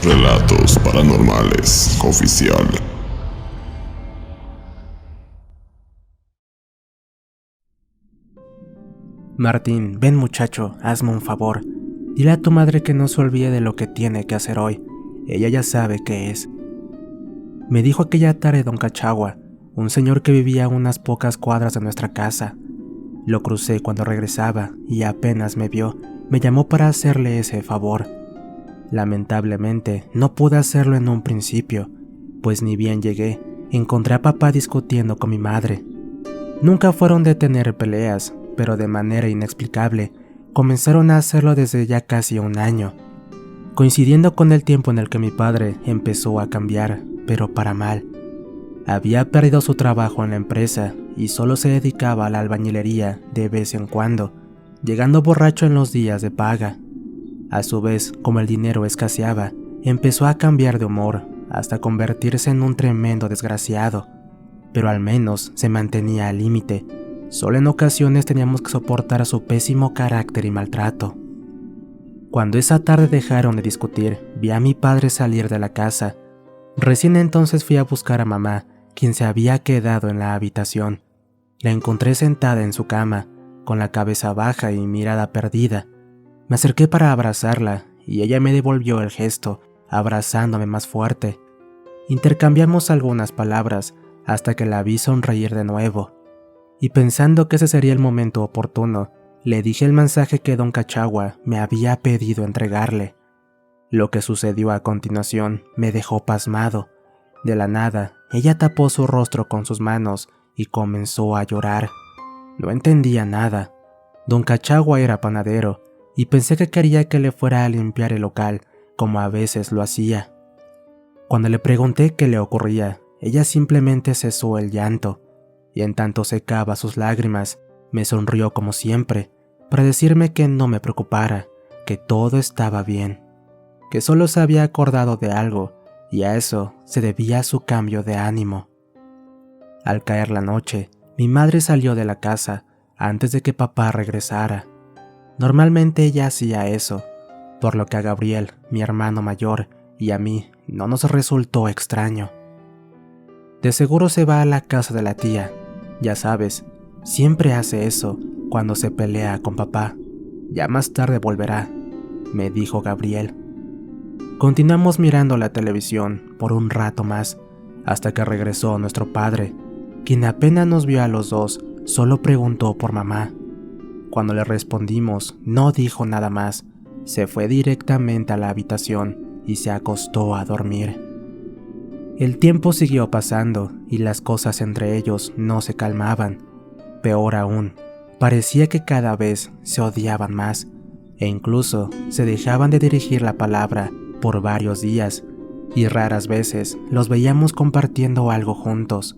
Relatos Paranormales Oficial. Martín, ven muchacho, hazme un favor. Dile a tu madre que no se olvide de lo que tiene que hacer hoy. Ella ya sabe qué es. Me dijo aquella tarde don Cachagua, un señor que vivía a unas pocas cuadras de nuestra casa. Lo crucé cuando regresaba y apenas me vio, me llamó para hacerle ese favor. Lamentablemente, no pude hacerlo en un principio, pues ni bien llegué, encontré a papá discutiendo con mi madre. Nunca fueron de tener peleas, pero de manera inexplicable, comenzaron a hacerlo desde ya casi un año, coincidiendo con el tiempo en el que mi padre empezó a cambiar, pero para mal. Había perdido su trabajo en la empresa y solo se dedicaba a la albañilería de vez en cuando, llegando borracho en los días de paga. A su vez, como el dinero escaseaba, empezó a cambiar de humor, hasta convertirse en un tremendo desgraciado, pero al menos se mantenía al límite. Solo en ocasiones teníamos que soportar su pésimo carácter y maltrato. Cuando esa tarde dejaron de discutir, vi a mi padre salir de la casa. Recién entonces fui a buscar a mamá, quien se había quedado en la habitación. La encontré sentada en su cama, con la cabeza baja y mirada perdida. Me acerqué para abrazarla, y ella me devolvió el gesto, abrazándome más fuerte. Intercambiamos algunas palabras, hasta que la vi sonreír de nuevo. Y pensando que ese sería el momento oportuno, le dije el mensaje que don Cachagua me había pedido entregarle. Lo que sucedió a continuación me dejó pasmado. De la nada, ella tapó su rostro con sus manos y comenzó a llorar. No entendía nada. Don Cachagua era panadero, y pensé que quería que le fuera a limpiar el local, como a veces lo hacía. Cuando le pregunté qué le ocurría, ella simplemente cesó el llanto, y en tanto secaba sus lágrimas, me sonrió como siempre, para decirme que no me preocupara, que todo estaba bien, que solo se había acordado de algo, y a eso se debía su cambio de ánimo. Al caer la noche, mi madre salió de la casa antes de que papá regresara. Normalmente ella hacía eso, por lo que a Gabriel, mi hermano mayor, y a mí no nos resultó extraño. De seguro se va a la casa de la tía. Ya sabes, siempre hace eso cuando se pelea con papá. Ya más tarde volverá, me dijo Gabriel. Continuamos mirando la televisión por un rato más, hasta que regresó nuestro padre, quien apenas nos vio a los dos, solo preguntó por mamá. Cuando le respondimos, no dijo nada más, se fue directamente a la habitación y se acostó a dormir. El tiempo siguió pasando y las cosas entre ellos no se calmaban. Peor aún, parecía que cada vez se odiaban más, e incluso se dejaban de dirigir la palabra por varios días, y raras veces los veíamos compartiendo algo juntos.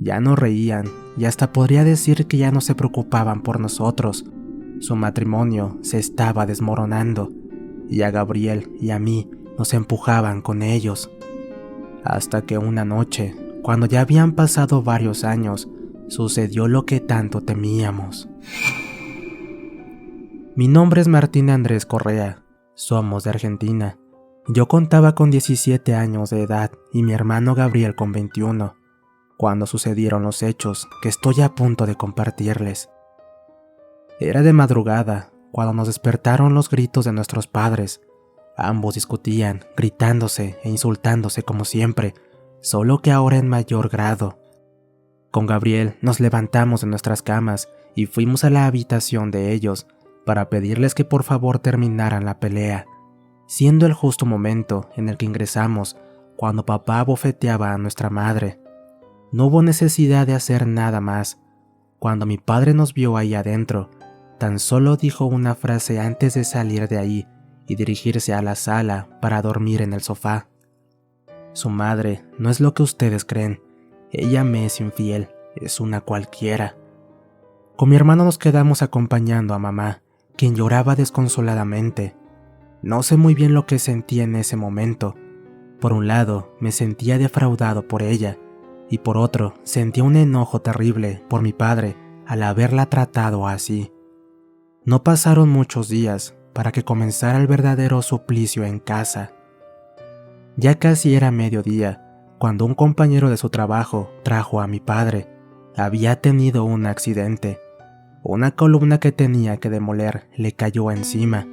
Ya no reían, y hasta podría decir que ya no se preocupaban por nosotros. Su matrimonio se estaba desmoronando, y a Gabriel y a mí nos empujaban con ellos. Hasta que una noche, cuando ya habían pasado varios años, sucedió lo que tanto temíamos. Mi nombre es Martín Andrés Correa, somos de Argentina. Yo contaba con 17 años de edad y mi hermano Gabriel con 21, cuando sucedieron los hechos que estoy a punto de compartirles. Era de madrugada, cuando nos despertaron los gritos de nuestros padres. Ambos discutían, gritándose e insultándose como siempre, solo que ahora en mayor grado. Con Gabriel nos levantamos de nuestras camas y fuimos a la habitación de ellos para pedirles que por favor terminaran la pelea, siendo el justo momento en el que ingresamos cuando papá bofeteaba a nuestra madre. No hubo necesidad de hacer nada más. Cuando mi padre nos vio ahí adentro, tan solo dijo una frase antes de salir de ahí y dirigirse a la sala para dormir en el sofá. Su madre no es lo que ustedes creen. Ella me es infiel, es una cualquiera. Con mi hermano nos quedamos acompañando a mamá, quien lloraba desconsoladamente. No sé muy bien lo que sentía en ese momento. Por un lado, me sentía defraudado por ella, y por otro, sentía un enojo terrible por mi padre al haberla tratado así. No pasaron muchos días para que comenzara el verdadero suplicio en casa. Ya casi era mediodía, cuando un compañero de su trabajo trajo a mi padre. Había tenido un accidente. Una columna que tenía que demoler le cayó encima.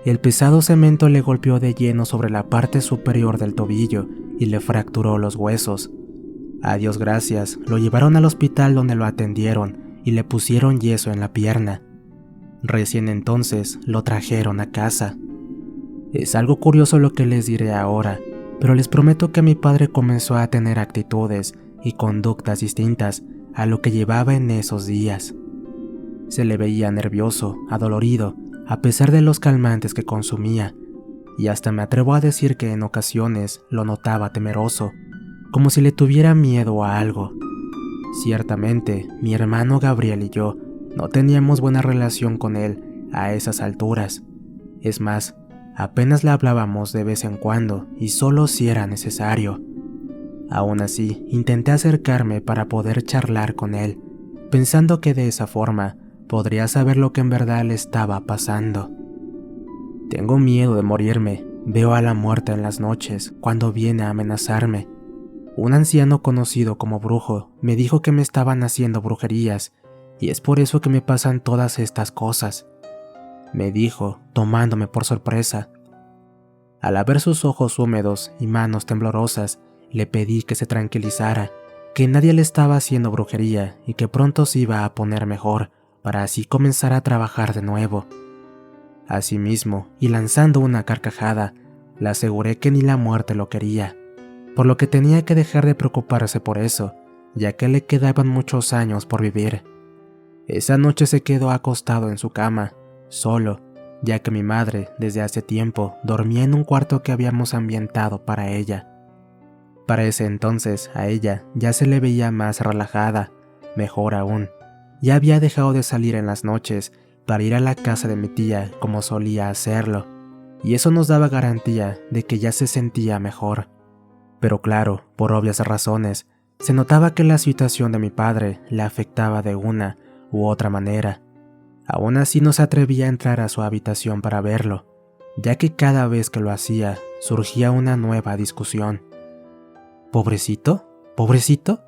El pesado cemento le golpeó de lleno sobre la parte superior del tobillo y le fracturó los huesos. A Dios gracias, lo llevaron al hospital donde lo atendieron y le pusieron yeso en la pierna. Recién entonces lo trajeron a casa. Es algo curioso lo que les diré ahora, pero les prometo que mi padre comenzó a tener actitudes y conductas distintas a lo que llevaba en esos días. Se le veía nervioso, adolorido, a pesar de los calmantes que consumía, y hasta me atrevo a decir que en ocasiones lo notaba temeroso, como si le tuviera miedo a algo. Ciertamente, mi hermano Gabriel y yo no teníamos buena relación con él a esas alturas. Es más, apenas le hablábamos de vez en cuando y solo si era necesario. Aún así, intenté acercarme para poder charlar con él, pensando que de esa forma podría saber lo que en verdad le estaba pasando. Tengo miedo de morirme, veo a la muerte en las noches cuando viene a amenazarme. Un anciano conocido como brujo me dijo que me estaban haciendo brujerías y es por eso que me pasan todas estas cosas, me dijo, tomándome por sorpresa. Al ver sus ojos húmedos y manos temblorosas, le pedí que se tranquilizara, que nadie le estaba haciendo brujería y que pronto se iba a poner mejor, para así comenzar a trabajar de nuevo. Asimismo, y lanzando una carcajada, le aseguré que ni la muerte lo quería, por lo que tenía que dejar de preocuparse por eso, ya que le quedaban muchos años por vivir. Esa noche se quedó acostado en su cama, solo, ya que mi madre, desde hace tiempo, dormía en un cuarto que habíamos ambientado para ella. Para ese entonces, a ella ya se le veía más relajada, mejor aún. Ya había dejado de salir en las noches para ir a la casa de mi tía como solía hacerlo, y eso nos daba garantía de que ya se sentía mejor. Pero claro, por obvias razones, se notaba que la situación de mi padre le afectaba de una u otra manera. Aún así no se atrevía a entrar a su habitación para verlo, ya que cada vez que lo hacía surgía una nueva discusión. ¿Pobrecito? ¿Pobrecito?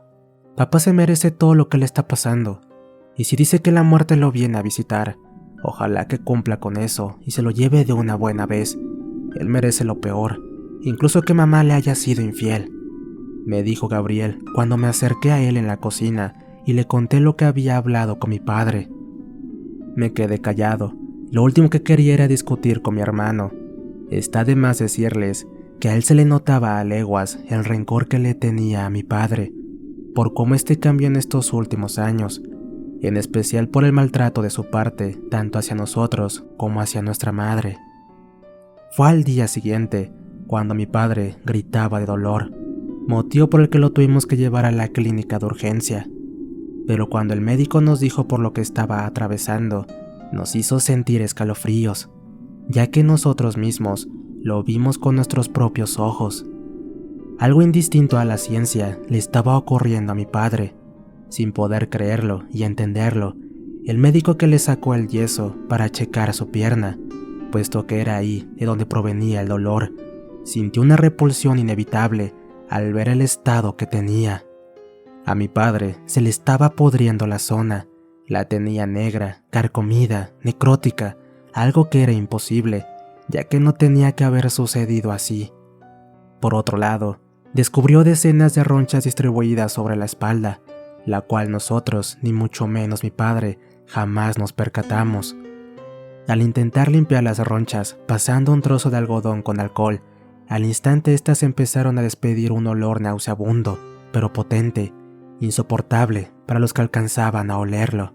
Papá se merece todo lo que le está pasando, y si dice que la muerte lo viene a visitar, ojalá que cumpla con eso y se lo lleve de una buena vez. Él merece lo peor, incluso que mamá le haya sido infiel, me dijo Gabriel cuando me acerqué a él en la cocina y le conté lo que había hablado con mi padre. Me quedé callado, lo último que quería era discutir con mi hermano. Está de más decirles que a él se le notaba a leguas el rencor que le tenía a mi padre, por cómo este cambió en estos últimos años, en especial por el maltrato de su parte, tanto hacia nosotros como hacia nuestra madre. Fue al día siguiente, cuando mi padre gritaba de dolor, motivo por el que lo tuvimos que llevar a la clínica de urgencia. Pero cuando el médico nos dijo por lo que estaba atravesando, nos hizo sentir escalofríos, ya que nosotros mismos lo vimos con nuestros propios ojos. Algo indistinto a la ciencia le estaba ocurriendo a mi padre. Sin poder creerlo y entenderlo, el médico que le sacó el yeso para checar su pierna, puesto que era ahí de donde provenía el dolor, sintió una repulsión inevitable al ver el estado que tenía. A mi padre se le estaba podriendo la zona, la tenía negra, carcomida, necrótica, algo que era imposible, ya que no tenía que haber sucedido así. Por otro lado, descubrió decenas de ronchas distribuidas sobre la espalda, la cual nosotros, ni mucho menos mi padre, jamás nos percatamos. Al intentar limpiar las ronchas, pasando un trozo de algodón con alcohol, al instante estas empezaron a despedir un olor nauseabundo, pero potente, insoportable para los que alcanzaban a olerlo.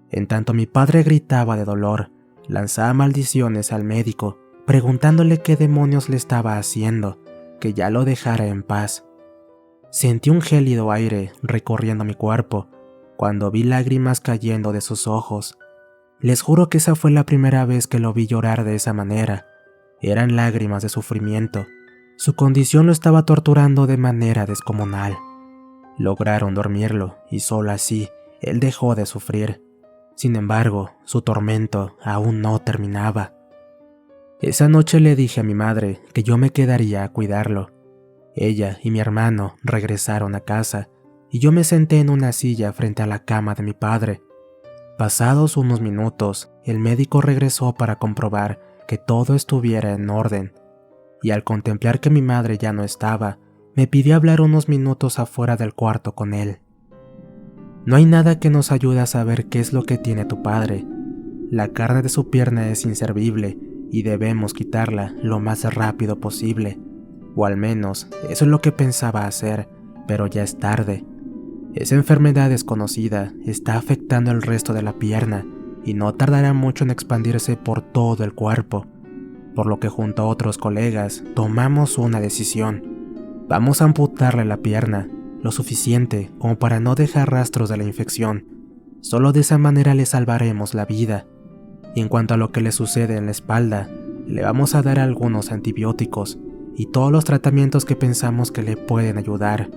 En tanto mi padre gritaba de dolor, lanzaba maldiciones al médico, preguntándole qué demonios le estaba haciendo, que ya lo dejara en paz. Sentí un gélido aire recorriendo mi cuerpo, cuando vi lágrimas cayendo de sus ojos. Les juro que esa fue la primera vez que lo vi llorar de esa manera. Eran lágrimas de sufrimiento. Su condición lo estaba torturando de manera descomunal. Lograron dormirlo y solo así él dejó de sufrir. Sin embargo, su tormento aún no terminaba. Esa noche le dije a mi madre que yo me quedaría a cuidarlo. Ella y mi hermano regresaron a casa y yo me senté en una silla frente a la cama de mi padre. Pasados unos minutos, el médico regresó para comprobar que todo estuviera en orden, y al contemplar que mi madre ya no estaba, me pidió hablar unos minutos afuera del cuarto con él. No hay nada que nos ayude a saber qué es lo que tiene tu padre. La carne de su pierna es inservible y debemos quitarla lo más rápido posible, o al menos eso es lo que pensaba hacer, pero ya es tarde. Esa enfermedad desconocida está afectando el resto de la pierna y no tardará mucho en expandirse por todo el cuerpo, por lo que junto a otros colegas tomamos una decisión. Vamos a amputarle la pierna, lo suficiente como para no dejar rastros de la infección. Solo de esa manera le salvaremos la vida. Y en cuanto a lo que le sucede en la espalda, le vamos a dar algunos antibióticos y todos los tratamientos que pensamos que le pueden ayudar.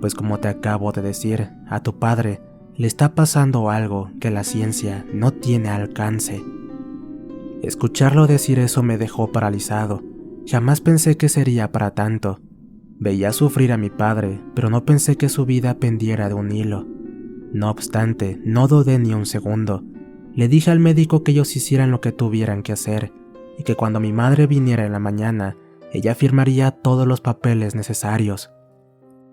Pues como te acabo de decir, a tu padre le está pasando algo que la ciencia no tiene alcance. Escucharlo decir eso me dejó paralizado. Jamás pensé que sería para tanto. Veía sufrir a mi padre, pero no pensé que su vida pendiera de un hilo. No obstante, no dudé ni un segundo. Le dije al médico que ellos hicieran lo que tuvieran que hacer, y que cuando mi madre viniera en la mañana, ella firmaría todos los papeles necesarios.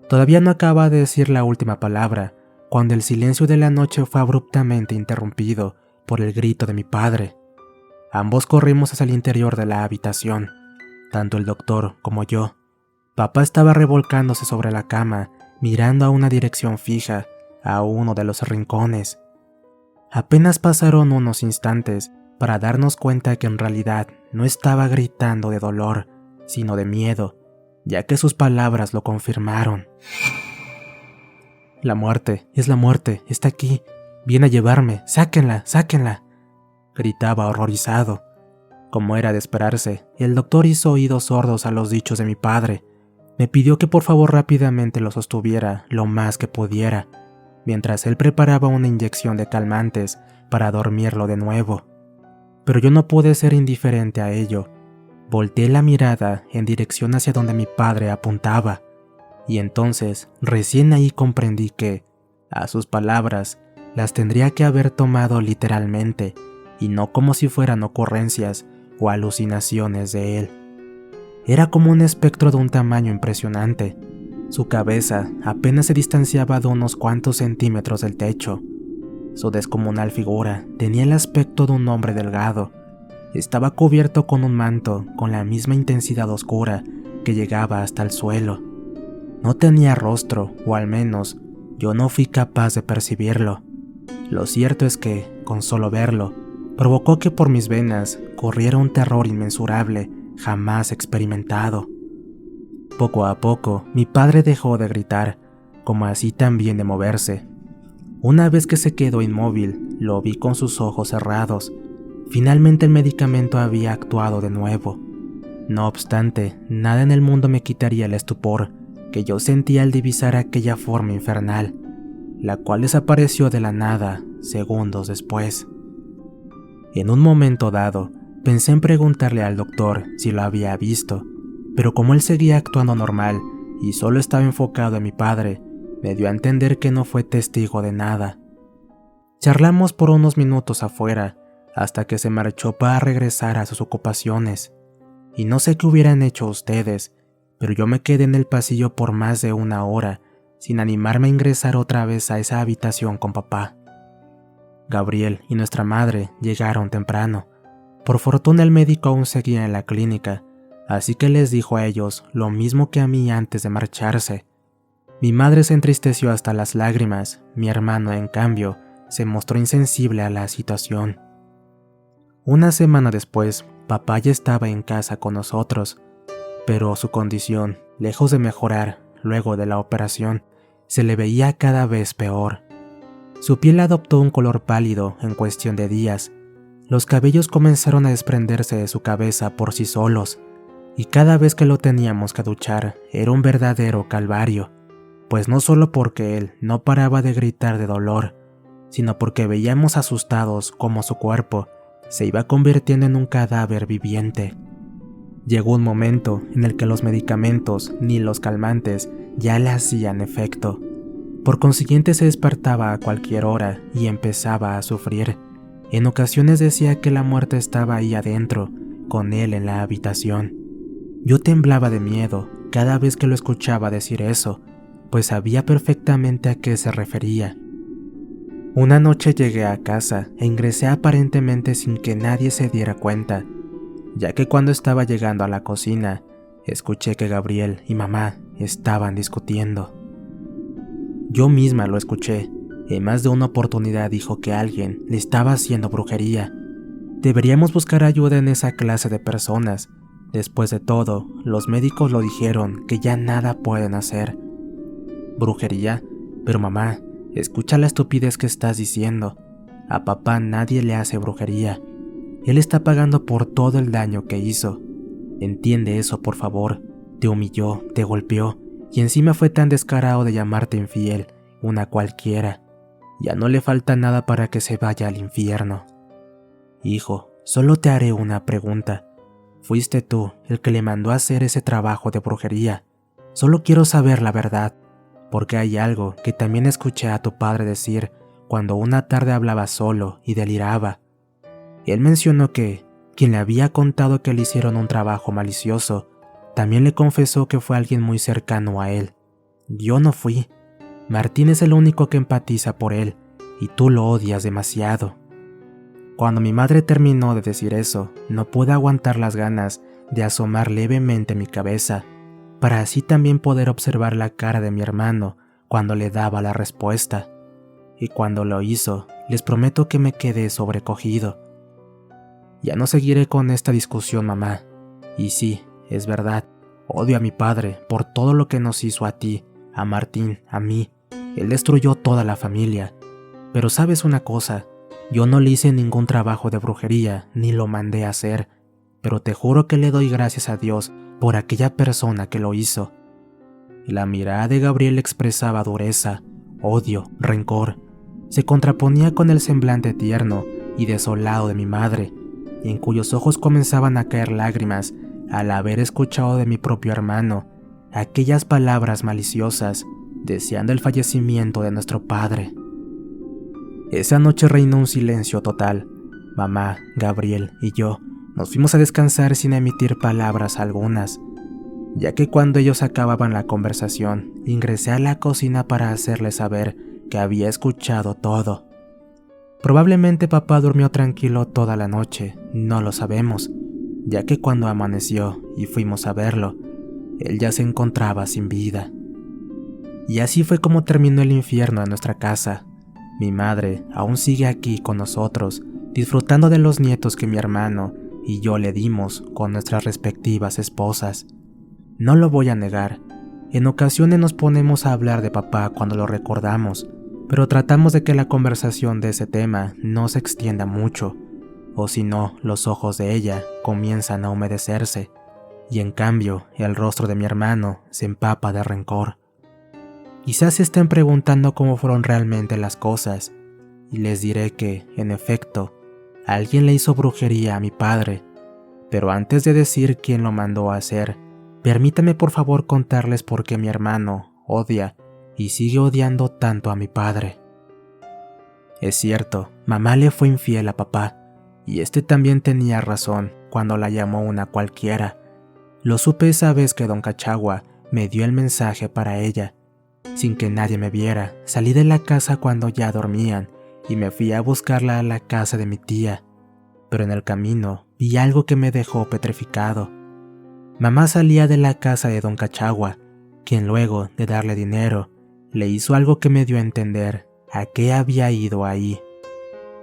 Todavía no acababa de decir la última palabra, cuando el silencio de la noche fue abruptamente interrumpido por el grito de mi padre. Ambos corrimos hacia el interior de la habitación, tanto el doctor como yo. Papá estaba revolcándose sobre la cama, mirando a una dirección fija, a uno de los rincones. Apenas pasaron unos instantes para darnos cuenta que en realidad no estaba gritando de dolor, sino de miedo, ya que sus palabras lo confirmaron. La muerte, está aquí, viene a llevarme, sáquenla, sáquenla, gritaba horrorizado. Como era de esperarse, el doctor hizo oídos sordos a los dichos de mi padre. Me pidió que por favor rápidamente lo sostuviera lo más que pudiera, mientras él preparaba una inyección de calmantes para dormirlo de nuevo. Pero yo no pude ser indiferente a ello. Volteé la mirada en dirección hacia donde mi padre apuntaba, y entonces recién ahí comprendí que, a sus palabras, las tendría que haber tomado literalmente, y no como si fueran ocurrencias o alucinaciones de él. Era como un espectro de un tamaño impresionante. Su cabeza apenas se distanciaba de unos cuantos centímetros del techo. Su descomunal figura tenía el aspecto de un hombre delgado. Estaba cubierto con un manto con la misma intensidad oscura que llegaba hasta el suelo. No tenía rostro, o al menos yo no fui capaz de percibirlo. Lo cierto es que, con solo verlo, provocó que por mis venas corriera un terror inmensurable jamás experimentado. Poco a poco, mi padre dejó de gritar, como así también de moverse. Una vez que se quedó inmóvil, lo vi con sus ojos cerrados. Finalmente el medicamento había actuado de nuevo. No obstante, nada en el mundo me quitaría el estupor que yo sentía al divisar aquella forma infernal, la cual desapareció de la nada segundos después. En un momento dado, pensé en preguntarle al doctor si lo había visto, pero como él seguía actuando normal y solo estaba enfocado en mi padre, me dio a entender que no fue testigo de nada. Charlamos por unos minutos afuera, hasta que se marchó para regresar a sus ocupaciones. Y no sé qué hubieran hecho ustedes, pero yo me quedé en el pasillo por más de una hora, sin animarme a ingresar otra vez a esa habitación con papá. Gabriel y nuestra madre llegaron temprano. Por fortuna el médico aún seguía en la clínica, así que les dijo a ellos lo mismo que a mí antes de marcharse. Mi madre se entristeció hasta las lágrimas, mi hermano, en cambio, se mostró insensible a la situación. Una semana después, papá ya estaba en casa con nosotros, pero su condición, lejos de mejorar luego de la operación, se le veía cada vez peor. Su piel adoptó un color pálido en cuestión de días. Los cabellos comenzaron a desprenderse de su cabeza por sí solos, y cada vez que lo teníamos que duchar era un verdadero calvario, pues no solo porque él no paraba de gritar de dolor, sino porque veíamos asustados cómo su cuerpo se iba convirtiendo en un cadáver viviente. Llegó un momento en el que los medicamentos ni los calmantes ya le hacían efecto. Por consiguiente se despertaba a cualquier hora y empezaba a sufrir. En ocasiones decía que la muerte estaba ahí adentro, con él en la habitación. Yo temblaba de miedo cada vez que lo escuchaba decir eso, pues sabía perfectamente a qué se refería. Una noche llegué a casa e ingresé aparentemente sin que nadie se diera cuenta, ya que cuando estaba llegando a la cocina, escuché que Gabriel y mamá estaban discutiendo. Yo misma lo escuché, y en más de una oportunidad dijo que alguien le estaba haciendo brujería. Deberíamos buscar ayuda en esa clase de personas. Después de todo, los médicos lo dijeron que ya nada pueden hacer. ¿Brujería? Pero mamá, escucha la estupidez que estás diciendo. A papá nadie le hace brujería. Él está pagando por todo el daño que hizo. Entiende eso, por favor. Te humilló, te golpeó, y encima fue tan descarado de llamarte infiel, una cualquiera. Ya no le falta nada para que se vaya al infierno. Hijo, solo te haré una pregunta. ¿Fuiste tú el que le mandó a hacer ese trabajo de brujería? Solo quiero saber la verdad, porque hay algo que también escuché a tu padre decir cuando una tarde hablaba solo y deliraba. Él mencionó que quien le había contado que le hicieron un trabajo malicioso, también le confesó que fue alguien muy cercano a él. Yo no fui. Martín es el único que empatiza por él, y tú lo odias demasiado. Cuando mi madre terminó de decir eso, no pude aguantar las ganas de asomar levemente mi cabeza, para así también poder observar la cara de mi hermano cuando le daba la respuesta. Y cuando lo hizo, les prometo que me quedé sobrecogido. Ya no seguiré con esta discusión, mamá. Y sí, es verdad, odio a mi padre por todo lo que nos hizo a ti, a Martín, a mí. Él destruyó toda la familia. Pero ¿sabes una cosa? Yo no le hice ningún trabajo de brujería, ni lo mandé a hacer, pero te juro que le doy gracias a Dios por aquella persona que lo hizo. La mirada de Gabriel expresaba dureza, odio, rencor. Se contraponía con el semblante tierno y desolado de mi madre, en cuyos ojos comenzaban a caer lágrimas al haber escuchado de mi propio hermano aquellas palabras maliciosas, deseando el fallecimiento de nuestro padre. Esa noche reinó un silencio total. Mamá, Gabriel y yo nos fuimos a descansar sin emitir palabras algunas, ya que cuando ellos acababan la conversación, ingresé a la cocina para hacerles saber que había escuchado todo. Probablemente papá durmió tranquilo toda la noche, no lo sabemos, ya que cuando amaneció y fuimos a verlo, él ya se encontraba sin vida. Y así fue como terminó el infierno en nuestra casa. Mi madre aún sigue aquí con nosotros, disfrutando de los nietos que mi hermano y yo le dimos con nuestras respectivas esposas. No lo voy a negar, en ocasiones nos ponemos a hablar de papá cuando lo recordamos, pero tratamos de que la conversación de ese tema no se extienda mucho, o si no, los ojos de ella comienzan a humedecerse, y en cambio el rostro de mi hermano se empapa de rencor. Quizás se estén preguntando cómo fueron realmente las cosas, y les diré que, en efecto, alguien le hizo brujería a mi padre. Pero antes de decir quién lo mandó a hacer, permítame por favor contarles por qué mi hermano odia y sigue odiando tanto a mi padre. Es cierto, mamá le fue infiel a papá, y este también tenía razón cuando la llamó una cualquiera. Lo supe esa vez que don Cachagua me dio el mensaje para ella. Sin que nadie me viera, salí de la casa cuando ya dormían y me fui a buscarla a la casa de mi tía. Pero en el camino vi algo que me dejó petrificado. Mamá salía de la casa de don Cachagua, quien luego de darle dinero, le hizo algo que me dio a entender a qué había ido ahí.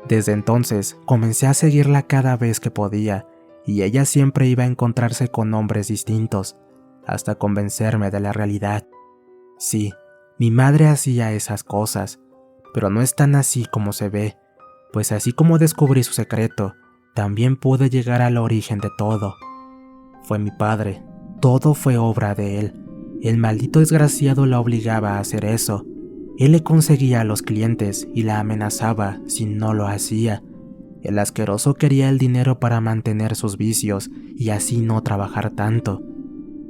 Desde entonces comencé a seguirla cada vez que podía, y ella siempre iba a encontrarse con hombres distintos, hasta convencerme de la realidad. Sí, mi madre hacía esas cosas, pero no es tan así como se ve, pues así como descubrí su secreto, también pude llegar al origen de todo. Fue mi padre, todo fue obra de él. El maldito desgraciado la obligaba a hacer eso. Él le conseguía a los clientes y la amenazaba si no lo hacía. El asqueroso quería el dinero para mantener sus vicios y así no trabajar tanto.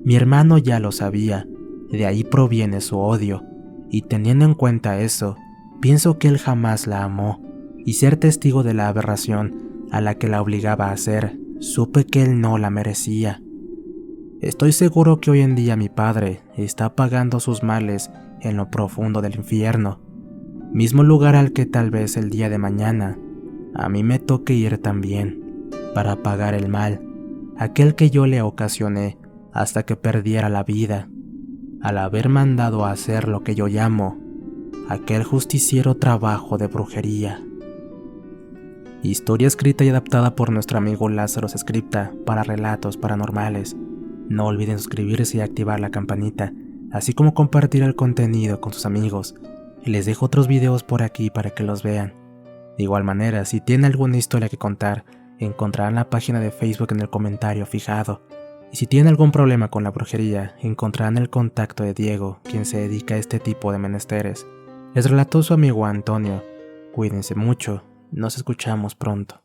Mi hermano ya lo sabía, de ahí proviene su odio, y teniendo en cuenta eso, pienso que él jamás la amó, y ser testigo de la aberración a la que la obligaba a hacer, supe que él no la merecía. Estoy seguro que hoy en día mi padre está pagando sus males en lo profundo del infierno, mismo lugar al que tal vez el día de mañana a mí me toque ir también, para pagar el mal, aquel que yo le ocasioné hasta que perdiera la vida, al haber mandado a hacer lo que yo llamo aquel justiciero trabajo de brujería. Historia escrita y adaptada por nuestro amigo Lázaro Scripta para relatos paranormales. No olviden suscribirse y activar la campanita, así como compartir el contenido con sus amigos. Y les dejo otros videos por aquí para que los vean. De igual manera, si tienen alguna historia que contar, encontrarán la página de Facebook en el comentario fijado. Y si tienen algún problema con la brujería, encontrarán el contacto de Diego, quien se dedica a este tipo de menesteres. Les relató su amigo Antonio. Cuídense mucho, nos escuchamos pronto.